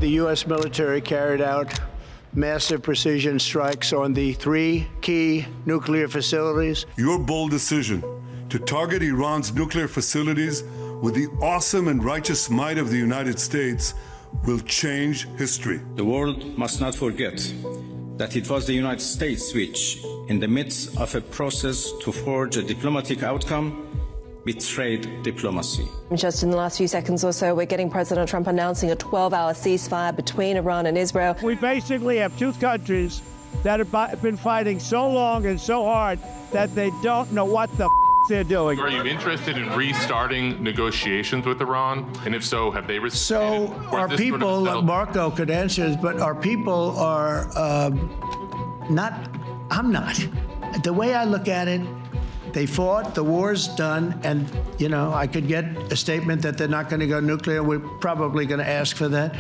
the U.S. military carried out massive precision strikes on the 3 key nuclear facilities. Your bold decision to target Iran's nuclear facilities with the awesome and righteous might of the United States will change history. The world must not forget that it was the United States which, in the midst of a process to forge a diplomatic outcome, betrayed diplomacy. Just in the last few seconds or so, we're getting President Trump announcing a 12-hour ceasefire between Iran and Israel. We basically have two countries that have been fighting so long and so hard that they don't know what the they're doing. Are you interested in restarting negotiations with Iran? And if so, have they So our people, Marco could answer this, but our people are not, I'm not. The way I look at it, they fought, the war's done, and, you know, I could get a statement that they're not going to go nuclear. We're probably going to ask for that,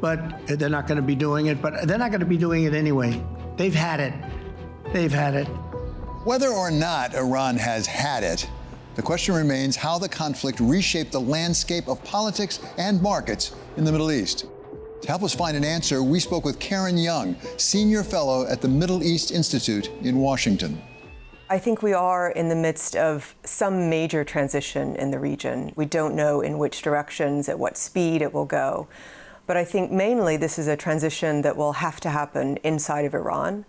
but they're not going to be doing it. But they're not going to be doing it anyway. They've had it. They've had it. Whether or not Iran has had it, the question remains how the conflict reshaped the landscape of politics and markets in the Middle East. To help us find an answer, we spoke with Karen Young, Senior Fellow at the Middle East Institute in Washington. I think we are in the midst of some major transition in the region. We don't know in which directions, at what speed it will go. But I think mainly this is a transition that will have to happen inside of Iran.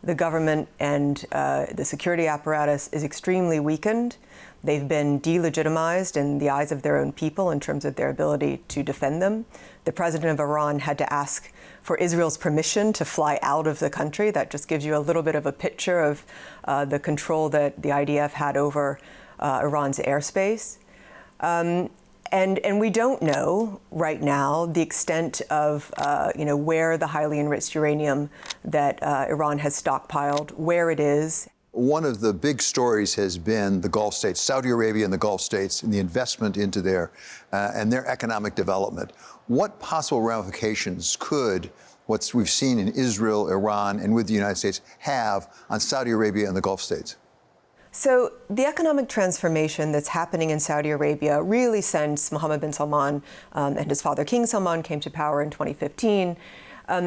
The government and the security apparatus is extremely weakened. They've been delegitimized in the eyes of their own people in terms of their ability to defend them. The president of Iran had to ask for Israel's permission to fly out of the country. That just gives you a little bit of a picture of the control that the IDF had over Iran's airspace. And we don't know right now the extent of, where the highly enriched uranium that Iran has stockpiled, where it is. One of the big stories has been the Gulf states, Saudi Arabia and the Gulf states, and the investment into their economic development. What possible ramifications could what we've seen in Israel, Iran, and with the United States have on Saudi Arabia and the Gulf states? So the economic transformation that's happening in Saudi Arabia really since Mohammed bin Salman and his father King Salman came to power in 2015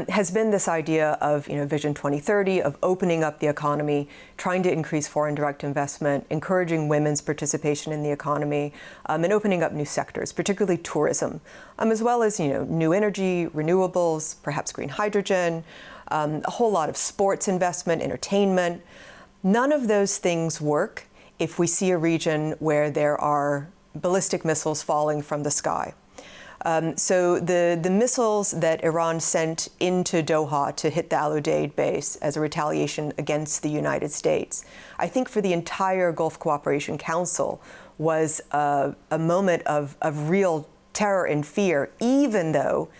has been this idea of Vision 2030, of opening up the economy, trying to increase foreign direct investment, encouraging women's participation in the economy, and opening up new sectors, particularly tourism, as well as new energy, renewables, perhaps green hydrogen, a whole lot of sports investment, entertainment. None of those things work if we see a region where there are ballistic missiles falling from the sky. So the missiles that Iran sent into Doha to hit the Al Udeid base as a retaliation against the United States, I think for the entire Gulf Cooperation Council was a moment of real terror and fear, even though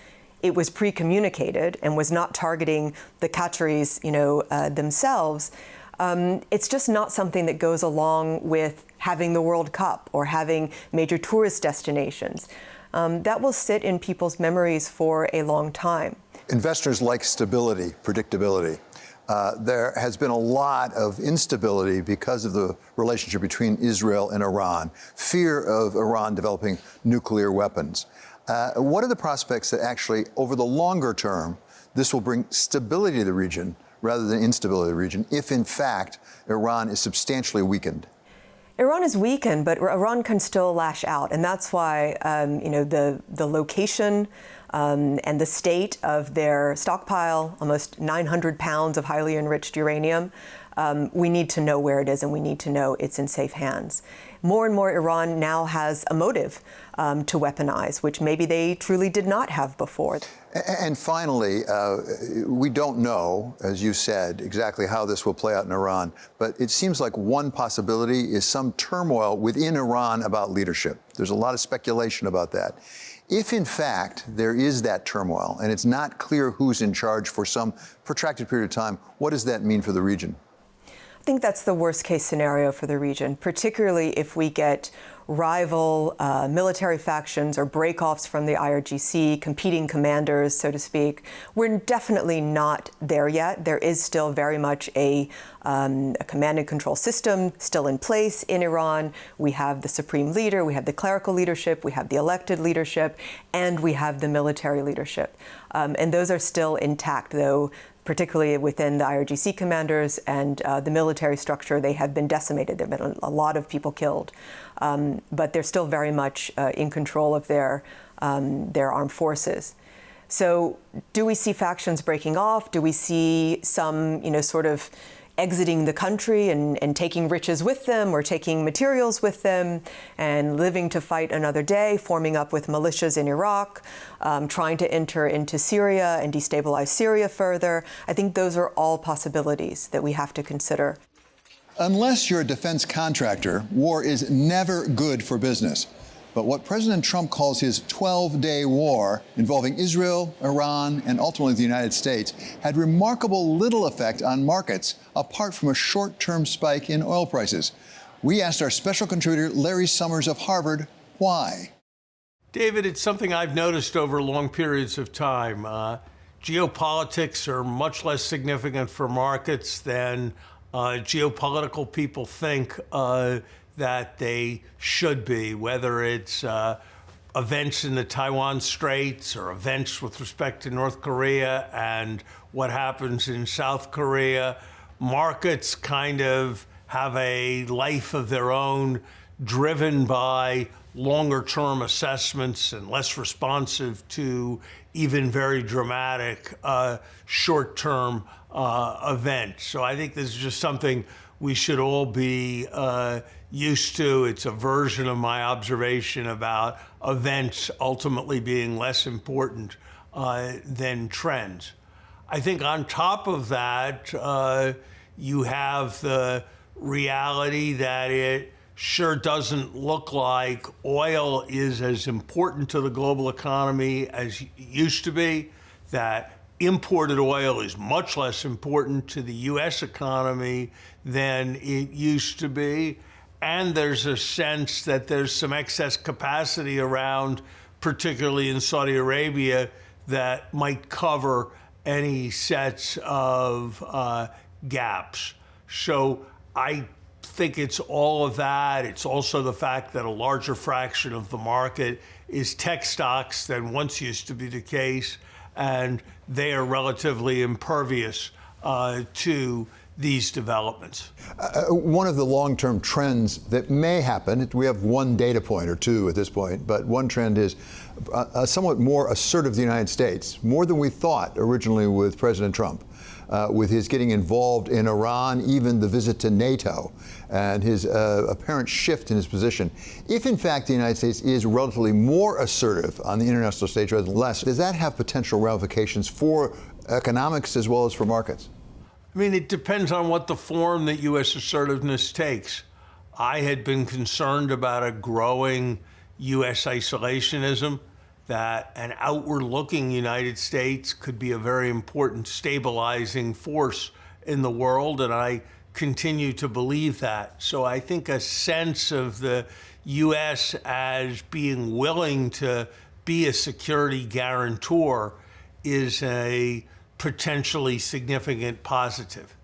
it was pre-communicated and was not targeting the Qataris, themselves. It's just not something that goes along with having the World Cup or having major tourist destinations. That will sit in people's memories for a long time. Investors like stability, predictability. There has been a lot of instability because of the relationship between Israel and Iran, fear of Iran developing nuclear weapons. What are the prospects that actually, over the longer term, this will bring stability to the region rather than instability to the region, if in fact Iran is substantially weakened? Iran is weakened, but Iran can still lash out, and that's why the location and the state of their stockpile, almost 900 pounds of highly enriched uranium, we need to know where it is, and we need to know it's in safe hands. More and more, Iran now has a motive to weaponize, which maybe they truly did not have before. And finally, we don't know, as you said, exactly how this will play out in Iran, but it seems like one possibility is some turmoil within Iran about leadership. There's a lot of speculation about that. If, in fact, there is that turmoil and it's not clear who's in charge for some protracted period of time, what does that mean for the region? I think that's the worst case scenario for the region, particularly if we get rival military factions or breakoffs from the IRGC, competing commanders, so to speak. We're definitely not there yet. There is still very much a command and control system still in place in Iran. We have the supreme leader, we have the clerical leadership, we have the elected leadership, and we have the military leadership. And those are still intact, though, particularly within the IRGC commanders and the military structure. They have been decimated. There have been a lot of people killed. But they're still very much in control of their armed forces. So do we see factions breaking off? Do we see some, sort of exiting the country and taking riches with them or taking materials with them and living to fight another day, forming up with militias in Iraq, trying to enter into Syria and destabilize Syria further? I think those are all possibilities that we have to consider. Unless you're a defense contractor, war is never good for business. But what President Trump calls his 12-day war involving Israel, Iran, and ultimately the United States had remarkable little effect on markets apart from a short-term spike in oil prices. We asked our special contributor, Larry Summers of Harvard, why? David, it's something I've noticed over long periods of time. Geopolitics are much less significant for markets than geopolitical people think that they should be, whether it's events in the Taiwan Straits or events with respect to North Korea and what happens in South Korea. Markets kind of have a life of their own, driven by longer-term assessments and less responsive to even very dramatic short-term events. So I think this is just something we should all be used to. It's a version of my observation about events ultimately being less important than trends. I think on top of that, you have the reality that it sure doesn't look like oil is as important to the global economy as it used to be, that imported oil is much less important to the U.S. economy than it used to be. And there's a sense that there's some excess capacity around, particularly in Saudi Arabia, that might cover any sets of gaps. So I think it's all of that. It's also the fact that a larger fraction of the market is tech stocks than once used to be the case, and they are relatively impervious to these developments. One of the long-term trends that may happen, we have one data point or two at this point, but one trend is a somewhat more assertive the United States, more than we thought originally with President Trump, with his getting involved in Iran, even the visit to NATO, and his apparent shift in his position. If, in fact, the United States is relatively more assertive on the international stage rather than less, does that have potential ramifications for economics as well as for markets? I mean, it depends on what the form that U.S. assertiveness takes. I had been concerned about a growing U.S. isolationism, that an outward-looking United States could be a very important stabilizing force in the world, and I continue to believe that. So I think a sense of the U.S. as being willing to be a security guarantor is a potentially significant positive.